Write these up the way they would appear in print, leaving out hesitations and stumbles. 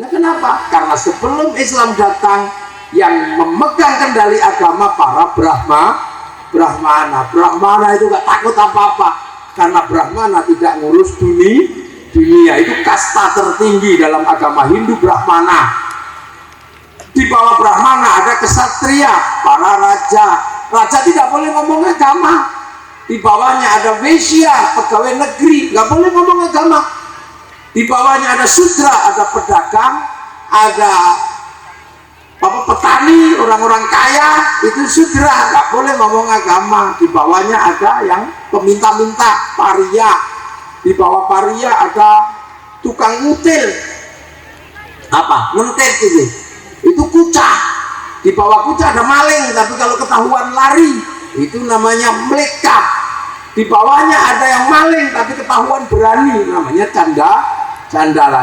Nah, kenapa? Karena sebelum Islam datang, yang memegang kendali agama para Brahmana. Brahmana itu gak takut apa-apa, karena Brahmana tidak ngurus dunia. Itu kasta tertinggi dalam agama Hindu, Brahmana. Di bawah Brahmana ada kesatria, para raja. Raja tidak boleh ngomong agama. Di bawahnya ada Vaishya, pegawai negeri, nggak boleh ngomong agama. Di bawahnya ada Sudra, ada pedagang, ada petani, orang-orang kaya, itu Sudra, nggak boleh ngomong agama. Di bawahnya ada yang peminta-minta, paria. Di bawah paria ada tukang ngutil, ngentet itu kucah. Di bawah kucah ada maling, tapi kalau ketahuan lari itu namanya melekat. Di bawahnya ada yang maling tapi ketahuan berani, namanya candala.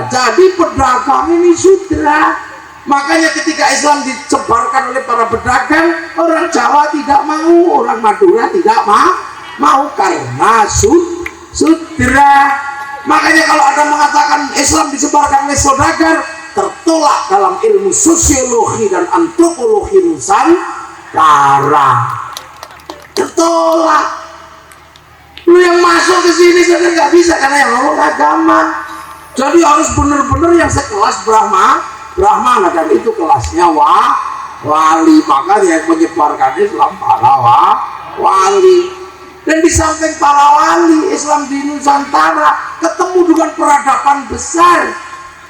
Jadi pedagang ini Sudra. Makanya ketika Islam disebarkan oleh para pedagang, orang Jawa tidak mau, orang Madura tidak mau karena Sudra. Makanya kalau ada mengatakan Islam disebarkan oleh saudagar, tertolak dalam ilmu sosiologi dan antropologi Nusantara. Tertolak. Lu yang masuk ke sini saja nggak bisa karena yang ngomong agama. Jadi harus benar-benar yang sekelas Brahmana, dan itu kelasnya wali. Makanya yang menyebarkan Islam para wali. Dan di samping para wali, Islam di Nusantara ketemu dengan peradaban besar.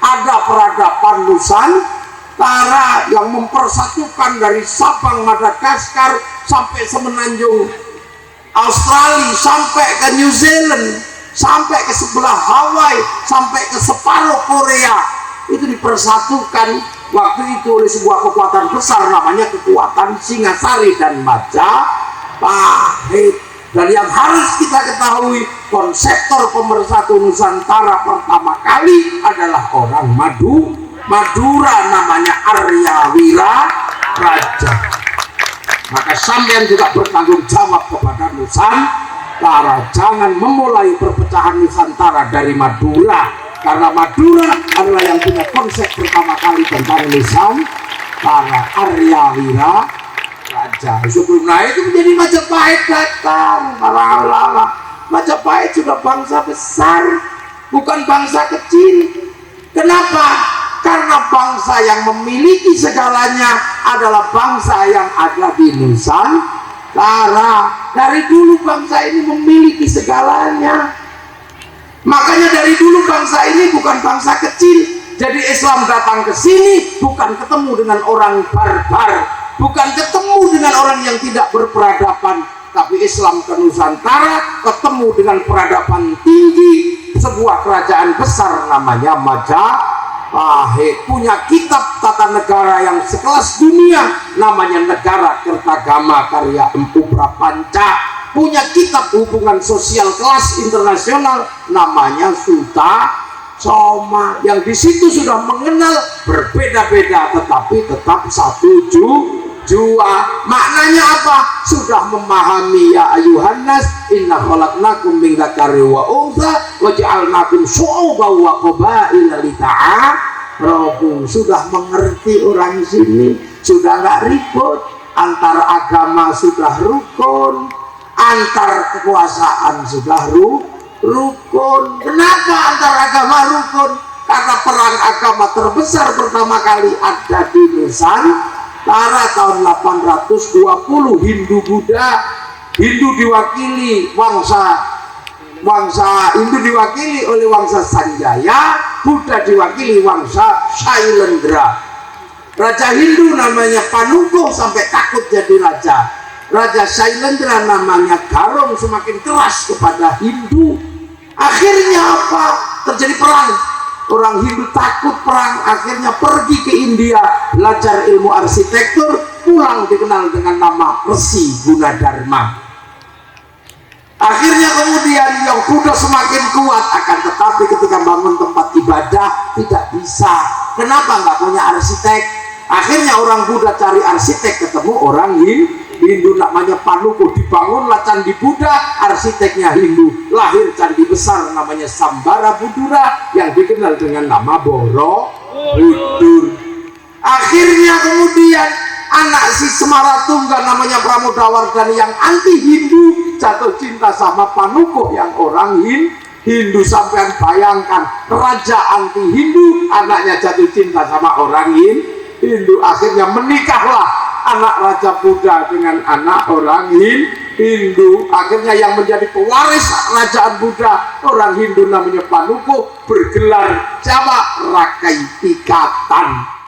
Ada peradaban Nusantara yang mempersatukan dari Sabang, Madagaskar sampai semenanjung Australia, sampai ke New Zealand, sampai ke sebelah Hawaii, sampai ke separuh Korea. Itu dipersatukan waktu itu oleh sebuah kekuatan besar, namanya kekuatan Singasari dan Majapahit. Dan yang harus kita ketahui, konseptor pemersatu Nusantara pertama kali adalah orang Madura, namanya Arya Wiraraja. Maka sampean juga bertanggung jawab kepada Nusantara. Jangan memulai perpecahan Nusantara dari Madura, karena Madura adalah yang punya konsep pertama kali tentang Nusantara, Arya Wiraraja. Sebelum itu menjadi Majapahit datang para ulama. Majapahit sudah bangsa besar, bukan bangsa kecil. Kenapa? Karena bangsa yang memiliki segalanya adalah bangsa yang ada di Nusantara. Dari dulu bangsa ini memiliki segalanya. Makanya dari dulu bangsa ini bukan bangsa kecil. Jadi Islam datang ke sini bukan ketemu dengan orang barbar, bukan ketemu dengan orang yang tidak berperadaban, tapi Islam ke Nusantara ketemu dengan peradaban tinggi, sebuah kerajaan besar namanya Majapahit, punya kitab tata negara yang sekelas dunia, namanya Negara Kertagama karya Empu Prapanca, punya kitab hubungan sosial kelas internasional namanya Soma, yang di situ sudah mengenal berbeda-beda tetapi tetap satu jua. Maknanya apa? Sudah memahami ya ayuhan nas inna khalaqnakum min dzakarin wa untha wa ja'alnakum syu'uban wa qabaila lita'arafu. Sudah mengerti orang sini, sudah nggak ribut, antar agama sudah rukun, antar kekuasaan sudah rukun. Kenapa antar agama rukun? Karena perang agama terbesar pertama kali ada di Nusantara tahun 820, Hindu Buddha. Hindu diwakili wangsa Hindu diwakili oleh wangsa Sanjaya, Buddha diwakili wangsa Shailendra. Raja Hindu namanya Panuko sampai takut jadi raja. Raja Shailendra namanya Garong, semakin keras kepada Hindu. Akhirnya apa? Terjadi perang. Orang Hindu takut perang, akhirnya pergi ke India, belajar ilmu arsitektur, pulang dikenal dengan nama Resi Gunadarma. Akhirnya kemudian yang Buddha semakin kuat, akan tetapi ketika bangun tempat ibadah tidak bisa. Kenapa? Nggak punya arsitek. Akhirnya orang Buddha cari arsitek, ketemu orang Hindu namanya Panuko, dibangunlah candi Buddha, arsiteknya Hindu, lahir candi besar namanya Sambara Budura yang dikenal dengan nama Borobudur. kemudian anak si Semaratungga namanya Pramodawardhani yang anti Hindu jatuh cinta sama Panuko yang orang Hindu. Sampean bayangkan, raja anti Hindu anaknya jatuh cinta sama orang Hindu. Akhirnya menikahlah anak Raja Buddha dengan anak orang Hindu. Akhirnya yang menjadi pewaris kerajaan Buddha orang Hindu namanya Panuko, bergelar Jawa Rakai Pikatan.